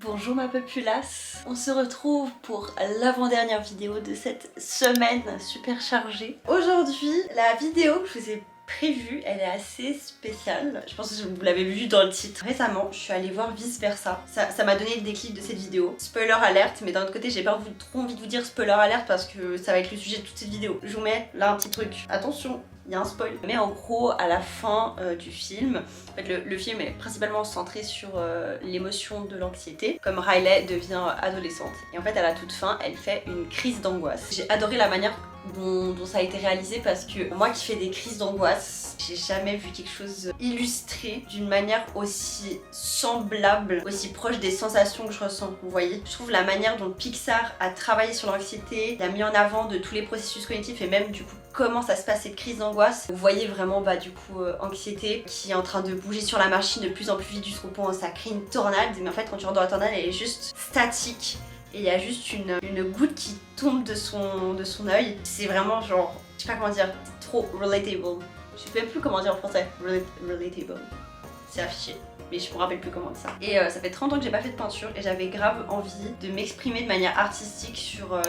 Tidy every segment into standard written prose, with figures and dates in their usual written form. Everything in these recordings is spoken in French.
Bonjour ma populace, on se retrouve pour l'avant-dernière vidéo de cette semaine super chargée. Aujourd'hui, la vidéo que je vous ai prévue, elle est assez spéciale. Je pense que vous l'avez vu dans le titre. Récemment, je suis allée voir Vice Versa. Ça m'a donné le déclic de cette vidéo. Spoiler alerte, mais d'un autre côté, j'ai pas trop envie de vous dire spoiler alerte parce que ça va être le sujet de toute cette vidéo. Je vous mets là un petit truc. Attention, il y a un spoil. Mais en gros, à la fin du film, en fait, le film est principalement centré sur l'émotion de l'anxiété, comme Riley devient adolescente. Et en fait, à la toute fin, elle fait une crise d'angoisse. J'ai adoré la manière dont ça a été réalisé parce que moi qui fais des crises d'angoisse, j'ai jamais vu quelque chose illustré d'une manière aussi semblable, aussi proche des sensations que je ressens, vous voyez. Je trouve la manière dont Pixar a travaillé sur l'anxiété, il a mis en avant de tous les processus cognitifs et même du coup comment ça se passe cette crise d'angoisse. Vous voyez vraiment du coup anxiété qui est en train de bouger sur la machine de plus en plus vite jusqu'au point où ça crée une tornade, mais en fait quand tu rentres dans la tornade elle est juste statique. Et il y a juste une goutte qui tombe de son œil. C'est vraiment genre, je sais pas comment dire, c'est trop relatable. Je sais même plus comment dire en français. Relatable. C'est affiché. Mais je me rappelle plus comment dire ça. Et ça fait 30 ans que j'ai pas fait de peinture et j'avais grave envie de m'exprimer de manière artistique sur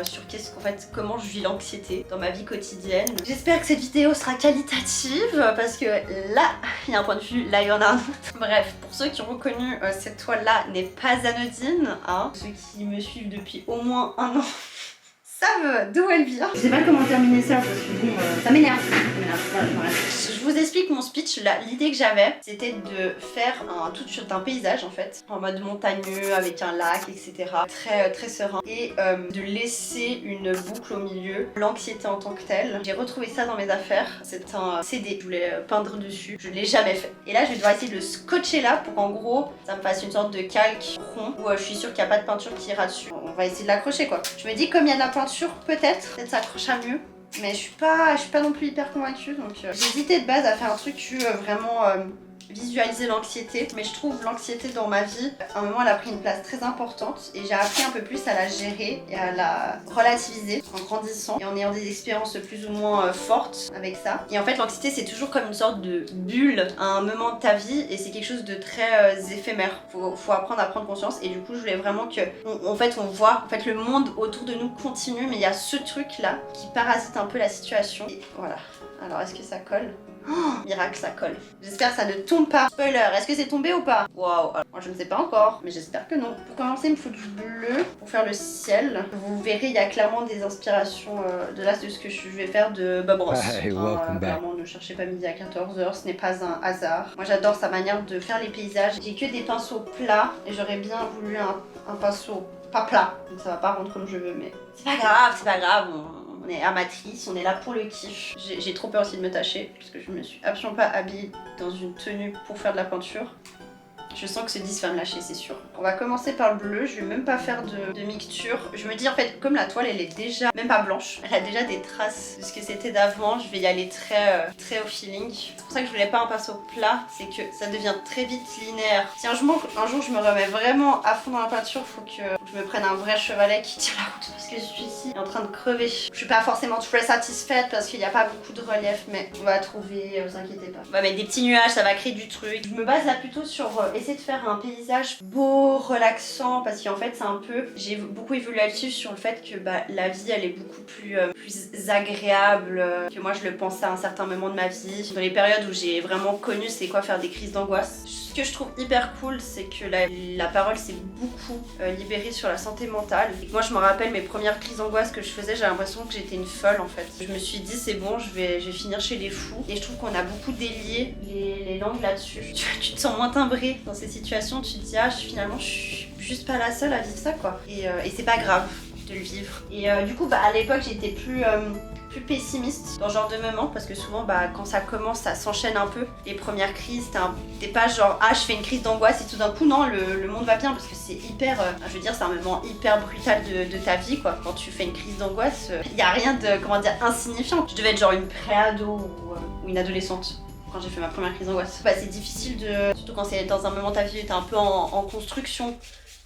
comment je vis l'anxiété dans ma vie quotidienne. J'espère que cette vidéo sera qualitative parce que là, il y a un point de vue, là il y en a un autre. Bref, pour ceux qui ont reconnu cette toile-là n'est pas anodine, hein. Ceux qui me suivent depuis au moins un an savent d'où elle vient. Je sais pas comment terminer ça parce que bon, ça m'énerve. Je vous explique mon speech. L'idée que j'avais, c'était de faire un tout d'un paysage en fait, en mode montagneux avec un lac, etc. Très serein. Et de laisser une boucle au milieu, l'anxiété en tant que telle. J'ai retrouvé ça dans mes affaires. C'est un CD. Je voulais peindre dessus. Je l'ai jamais fait. Et là, je vais devoir essayer de le scotcher là pour qu'en gros, ça me fasse une sorte de calque rond où je suis sûre qu'il n'y a pas de peinture qui ira dessus. On va essayer de l'accrocher quoi. Je me dis comme il y a de la peinture, peut-être ça accrochera mieux. Mais je suis pas non plus hyper convaincue, donc j'hésitais de base à faire un truc vraiment visualiser l'anxiété. Mais je trouve l'anxiété dans ma vie, à un moment elle a pris une place très importante et j'ai appris un peu plus à la gérer et à la relativiser en grandissant et en ayant des expériences plus ou moins fortes avec ça. Et en fait l'anxiété c'est toujours comme une sorte de bulle à un moment de ta vie et c'est quelque chose de très éphémère. Faut apprendre à prendre conscience et du coup je voulais vraiment que on voit le monde autour de nous continue mais il y a ce truc là qui parasite un peu la situation. Et voilà. Alors est-ce que ça colle ? Oh, miracle, ça colle. J'espère que ça ne tombe pas. Spoiler, est-ce que c'est tombé ou pas? Waouh, moi je ne sais pas encore, mais j'espère que non. Pour commencer, il me faut du bleu pour faire le ciel. Vous verrez, il y a clairement des inspirations de ce que je vais faire de Bob Ross. Clairement, ne cherchez pas midi à 14h, ce n'est pas un hasard. Moi j'adore sa manière de faire les paysages. J'ai que des pinceaux plats et j'aurais bien voulu un pinceau pas plat. Donc ça va pas rendre comme je veux, mais c'est pas grave, on est amatrice, on est là pour le kiff. J'ai trop peur aussi de me tâcher, parce que je me suis absolument pas habillée dans une tenue pour faire de la peinture. Je sens que ce 10 va me lâcher, c'est sûr. On va commencer par le bleu, je vais même pas faire de mixture. Je me dis en fait, comme la toile elle est déjà, même pas blanche, elle a déjà des traces de ce que c'était d'avant, je vais y aller très au feeling. C'est pour ça que je voulais pas un pinceau plat, c'est que ça devient très vite linéaire. Si un jour je me remets vraiment à fond dans la peinture, faut que je me prenne un vrai chevalet qui tire la route parce que je suis ici en train de crever. Je suis pas forcément très satisfaite parce qu'il n'y a pas beaucoup de relief, mais on va trouver, vous inquiétez pas. On va mettre des petits nuages, ça va créer du truc. Je me base là plutôt sur essayer de faire un paysage beau, relaxant, parce qu'en fait c'est un peu, j'ai beaucoup évolué là-dessus sur le fait que la vie elle est beaucoup plus agréable que moi je le pensais à un certain moment de ma vie. Dans les périodes où j'ai vraiment connu c'est quoi faire des crises d'angoisse. Ce que je trouve hyper cool c'est que la parole s'est beaucoup libérée sur la santé mentale. Et que moi je me rappelle mes premières crises d'angoisse que je faisais, j'ai l'impression que j'étais une folle en fait. Je me suis dit c'est bon, je vais finir chez les fous. Et je trouve qu'on a beaucoup délié les langues là-dessus. Tu te sens moins timbré dans ces situations, tu te dis finalement je suis juste pas la seule à vivre ça quoi. Et c'est pas grave de le vivre. Et du coup à l'époque j'étais plus pessimiste dans ce genre de moment parce que souvent quand ça commence ça s'enchaîne un peu. Les premières crises t'es pas genre je fais une crise d'angoisse et tout d'un coup non le monde va bien parce que c'est hyper je veux dire c'est un moment hyper brutal de ta vie quoi. Quand tu fais une crise d'angoisse y a rien de insignifiant. Je devais être genre une pré-ado ou une adolescente quand j'ai fait ma première crise d'angoisse. C'est difficile surtout quand c'est dans un moment de ta vie où t'es un peu en construction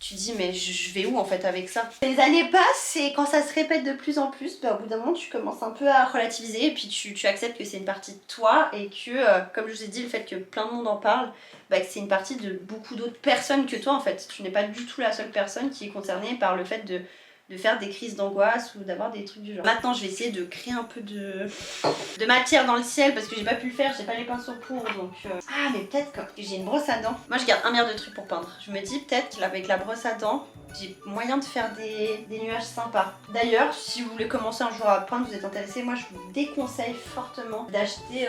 tu dis mais je vais où en fait avec ça? Les années passent et quand ça se répète de plus en plus, bah, au bout d'un moment tu commences un peu à relativiser et puis tu acceptes que c'est une partie de toi et que comme je vous ai dit, le fait que plein de monde en parle, bah, que c'est une partie de beaucoup d'autres personnes que toi en fait. Tu n'es pas du tout la seule personne qui est concernée par le fait de faire des crises d'angoisse ou d'avoir des trucs du genre. Maintenant je vais essayer de créer un peu de matière dans le ciel parce que j'ai pas pu le faire, j'ai pas les pinceaux pour donc... Ah mais peut-être que j'ai une brosse à dents. Moi je garde 1 milliard de trucs pour peindre. Je me dis peut-être qu'avec la brosse à dents, j'ai moyen de faire des nuages sympas. D'ailleurs, si vous voulez commencer un jour à peindre, vous êtes intéressé, moi je vous déconseille fortement d'acheter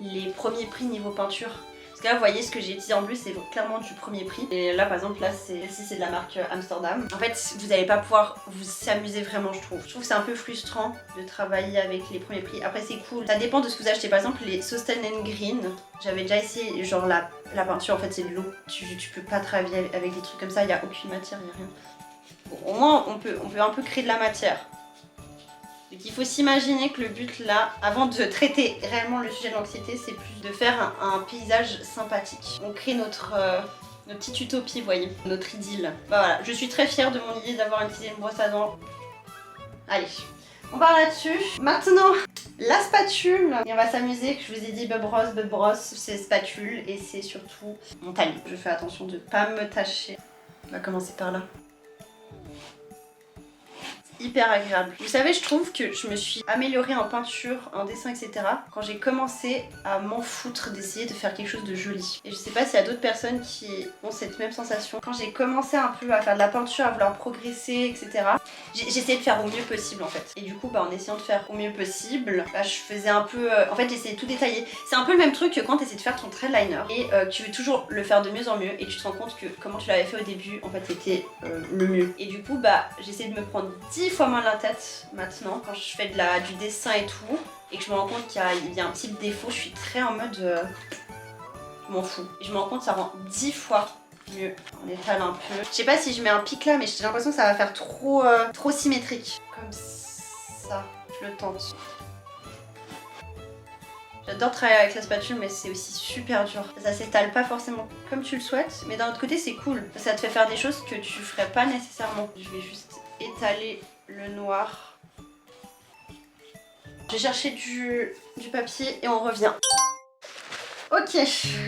les premiers prix niveau peinture. Parce que là, vous voyez, ce que j'ai utilisé en plus, c'est clairement du premier prix. Et là, par exemple, là, c'est de la marque Amsterdam. En fait, vous n'allez pas pouvoir vous amuser vraiment, je trouve. Je trouve que c'est un peu frustrant de travailler avec les premiers prix. Après, c'est cool. Ça dépend de ce que vous achetez. Par exemple, les Sosten Green, j'avais déjà essayé, genre la peinture, en fait, c'est de l'eau. Tu peux pas travailler avec des trucs comme ça, il n'y a aucune matière, il n'y a rien. Bon, au moins, on peut un peu créer de la matière. Donc il faut s'imaginer que le but là, avant de traiter réellement le sujet de l'anxiété, c'est plus de faire un paysage sympathique. On crée notre petite utopie, vous voyez, notre idylle. Bah voilà, je suis très fière de mon idée d'avoir utilisé une brosse à dents. Allez, on part là-dessus. Maintenant, la spatule. Et on va s'amuser, que je vous ai dit Bob Ross, c'est spatule et c'est surtout mon taille. Je fais attention de ne pas me tâcher. On va commencer par là. Hyper agréable. Vous savez, je trouve que je me suis améliorée en peinture, en dessin, etc. quand j'ai commencé à m'en foutre d'essayer de faire quelque chose de joli. Et je sais pas s'il y a d'autres personnes qui ont cette même sensation. Quand j'ai commencé un peu à faire de la peinture, à vouloir progresser, etc. j'essayais de faire au mieux possible en fait. Et du coup, bah, en essayant de faire au mieux possible, bah, je faisais un peu... en fait, j'essayais de tout détailler. C'est un peu le même truc que quand tu essaies de faire ton trait liner et tu veux toujours le faire de mieux en mieux et tu te rends compte que comment tu l'avais fait au début, en fait, c'était le mieux. Et du coup, bah, j'essaie de me prendre 10 fois moins la tête maintenant quand je fais du dessin et tout et que je me rends compte qu'il y a un petit défaut, je suis très en mode je m'en fous. Et je me rends compte que ça rend 10 fois mieux. On étale un peu. Je sais pas si je mets un pic là mais j'ai l'impression que ça va faire trop symétrique. Comme ça, je le tente. J'adore travailler avec la spatule mais c'est aussi super dur. Ça s'étale pas forcément comme tu le souhaites mais d'un autre côté c'est cool. Ça te fait faire des choses que tu ferais pas nécessairement. Je vais juste étaler le noir. Je vais chercher du papier et on revient. Ok,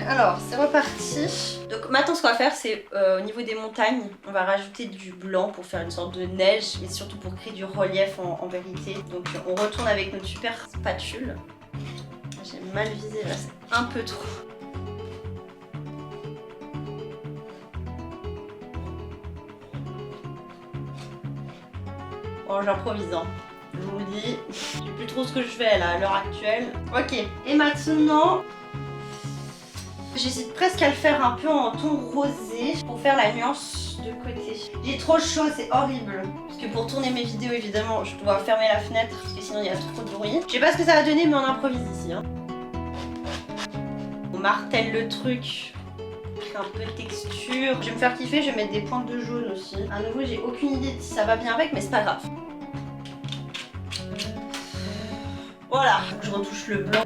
alors c'est reparti. Donc maintenant ce qu'on va faire c'est au niveau des montagnes, on va rajouter du blanc pour faire une sorte de neige, mais surtout pour créer du relief en vérité. Donc on retourne avec notre super spatule. J'ai mal visé là, c'est un peu trop. Bon, j'improvise, hein. Je vous le dis, je sais plus trop ce que je fais là à l'heure actuelle. Ok, et maintenant, j'hésite presque à le faire un peu en ton rosé pour faire la nuance de côté. J'ai trop chaud, c'est horrible. Parce que pour tourner mes vidéos, évidemment, je dois fermer la fenêtre parce que sinon il y a trop de bruit. Je sais pas ce que ça va donner, mais on improvise ici. Hein. On martèle le truc. Un peu de texture. Je vais me faire kiffer, je vais mettre des pointes de jaune aussi. À nouveau, j'ai aucune idée de si ça va bien avec, mais c'est pas grave. Voilà, je retouche le blanc.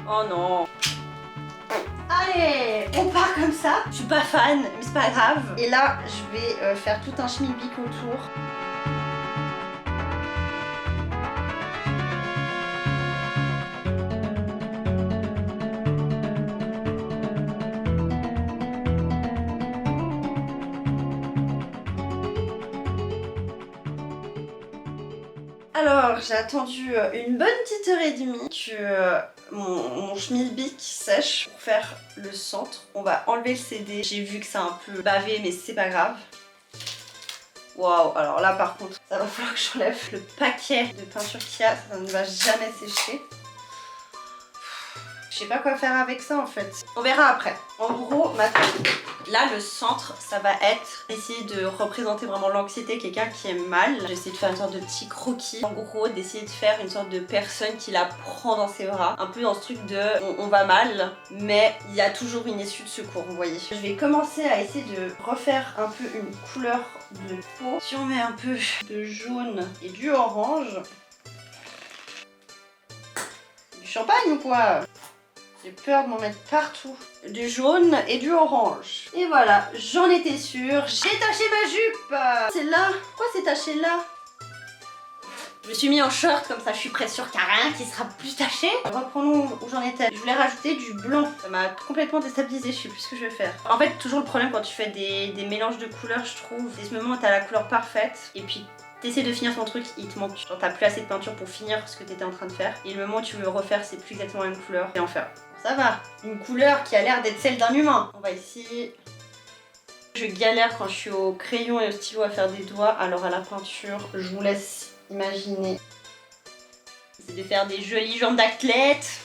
Oh non. Allez, on part comme ça. Je suis pas fan, mais c'est pas grave. Et là, je vais faire tout un schmilblick autour. Alors, j'ai attendu une bonne petite heure et demie que mon schmilblick sèche pour faire le centre. On va enlever le CD. J'ai vu que c'est un peu bavé, mais c'est pas grave. Waouh, alors là par contre, ça va falloir que j'enlève le paquet de peinture qu'il y a. Ça ne va jamais sécher. Je sais pas quoi faire avec ça en fait. On verra après. En gros, maintenant, là le centre, ça va être essayer de représenter vraiment l'anxiété, quelqu'un qui est mal. J'essaie de faire une sorte de petit croquis. En gros, d'essayer de faire une sorte de personne qui la prend dans ses bras. Un peu dans ce truc de on va mal, mais il y a toujours une issue de secours, vous voyez. Je vais commencer à essayer de refaire un peu une couleur de peau. Si on met un peu de jaune et du orange. Du champagne ou quoi? J'ai peur de m'en mettre partout. Du jaune et du orange. Et voilà, j'en étais sûre. J'ai taché ma jupe. C'est là. Pourquoi c'est taché là? Je me suis mis en short, comme ça je suis presque sûre qu'il n'y a rien qui sera plus taché. Reprenons où j'en étais. Je voulais rajouter du blanc. Ça m'a complètement déstabilisée, je sais plus ce que je vais faire. En fait, toujours le problème quand tu fais des mélanges de couleurs, je trouve. C'est ce moment où t'as la couleur parfaite et puis t'essaies de finir ton truc, il te manque. Genre t'as plus assez de peinture pour finir ce que t'étais en train de faire. Et le moment où tu veux le refaire, c'est plus exactement la même couleur. Et en faire. Ça va. Une couleur qui a l'air d'être celle d'un humain. On va essayer. Je galère quand je suis au crayon et au stylo à faire des doigts. Alors à la peinture, je vous laisse imaginer. C'est de faire des jolies jambes d'athlète.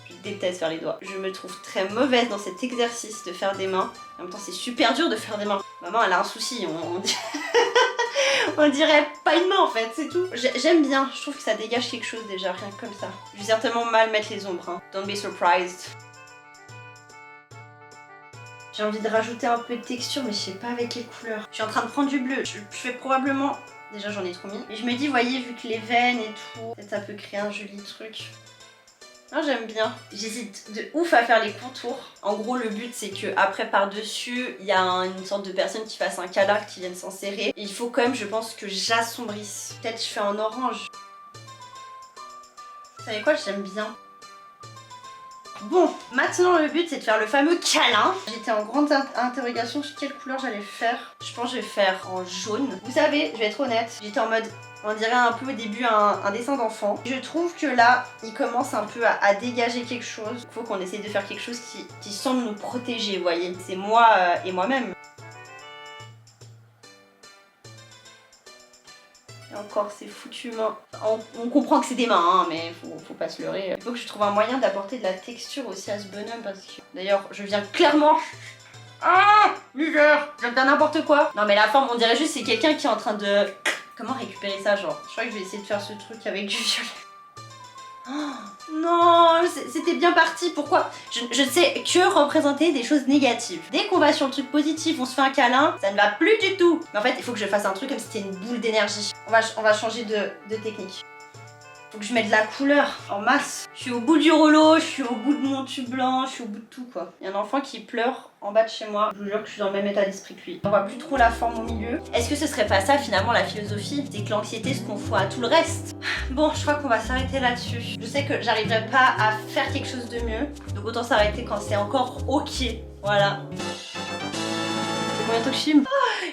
Je déteste faire les doigts. Je me trouve très mauvaise dans cet exercice de faire des mains. En même temps, c'est super dur de faire des mains. Maman, elle a un souci. On dirait pas une main en fait, c'est tout. J'aime bien, je trouve que ça dégage quelque chose déjà, rien que comme ça. Je vais certainement mal mettre les ombres, hein. Don't be surprised. J'ai envie de rajouter un peu de texture, mais je sais pas avec quelle couleur. Je suis en train de prendre du bleu. Je fais probablement... Déjà, j'en ai trop mis. Mais je me dis, voyez, vu que les veines et tout, peut-être ça peut créer un joli truc. Non, j'aime bien. J'hésite de ouf à faire les contours. En gros, le but, c'est que après par-dessus, il y a une sorte de personne qui fasse un câlin, qui vienne s'en serrer. Et il faut quand même, je pense, que j'assombrisse. Peut-être je fais en orange. Vous savez quoi, j'aime bien. Bon, maintenant le but c'est de faire le fameux câlin. J'étais en grande interrogation sur quelle couleur j'allais faire. Je pense que je vais faire en jaune. Vous savez, je vais être honnête, j'étais en mode, on dirait un peu au début un dessin d'enfant. Je trouve que là, il commence un peu à dégager quelque chose. Il faut qu'on essaye de faire quelque chose qui semble nous protéger, vous voyez. C'est moi et moi-même. Encore c'est foutument. On comprend que c'est des mains, hein, mais faut pas se leurrer. Il faut que je trouve un moyen d'apporter de la texture aussi à ce bonhomme parce que. D'ailleurs, je viens clairement. Ah, misère, je viens de faire n'importe quoi. Non, mais la forme, on dirait juste c'est quelqu'un qui est en train de. Comment récupérer ça, genre? Je crois que je vais essayer de faire ce truc avec du violet. Oh, non, c'était bien parti, pourquoi je ne sais que représenter des choses négatives. Dès qu'on va sur le truc positif, on se fait un câlin, ça ne va plus du tout. Mais en fait, il faut que je fasse un truc comme si c'était une boule d'énergie. On va changer de technique. Faut que je mette de la couleur en masse. Je suis au bout du rouleau, je suis au bout de mon tube blanc, je suis au bout de tout quoi. Il y a un enfant qui pleure en bas de chez moi. Je vous jure que je suis dans le même état d'esprit que lui. On voit plus trop la forme au milieu. Est-ce que ce serait pas ça finalement la philosophie? C'est que l'anxiété se confond à tout le reste. Bon, je crois qu'on va s'arrêter là-dessus. Je sais que j'arriverai pas à faire quelque chose de mieux. Donc autant s'arrêter quand c'est encore ok. Voilà. C'est combien de temps que je filme?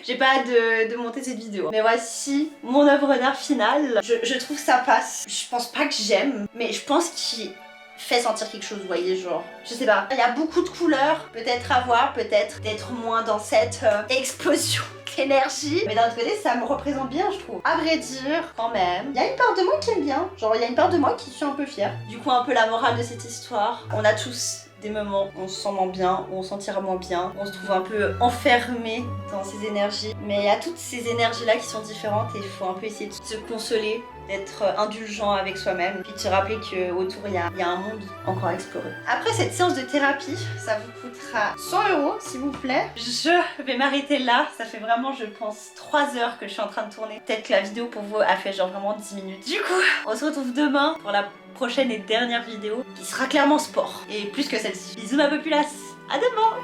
J'ai pas hâte de monter cette vidéo. Mais voici mon œuvre d'art finale. Je trouve que ça passe. Je pense pas que j'aime, mais je pense qu'il fait sentir quelque chose, vous voyez, genre. Je sais pas. Il y a beaucoup de couleurs. Peut-être à voir, peut-être d'être moins dans cette explosion d'énergie. Mais d'un autre côté, ça me représente bien, je trouve. À vrai dire, quand même, il y a une part de moi qui aime bien. Genre, il y a une part de moi qui suis un peu fière. Du coup, un peu la morale de cette histoire. On a tous des moments où on se sent moins bien, où on se sentira moins bien, où on se trouve un peu enfermé dans ces énergies. Mais il y a toutes ces énergies-là qui sont différentes et il faut un peu essayer de se consoler, d'être indulgent avec soi-même, puis de se rappeler qu'autour il y a un monde encore à explorer. Après cette séance de thérapie, ça vous coûtera 100 € s'il vous plaît. Je vais m'arrêter là, ça fait vraiment je pense 3 heures que je suis en train de tourner. Peut-être que la vidéo pour vous a fait genre vraiment 10 minutes. Du coup, on se retrouve demain pour la prochaine et dernière vidéo qui sera clairement sport. Et plus que celle-ci. Bisous ma populace, à demain.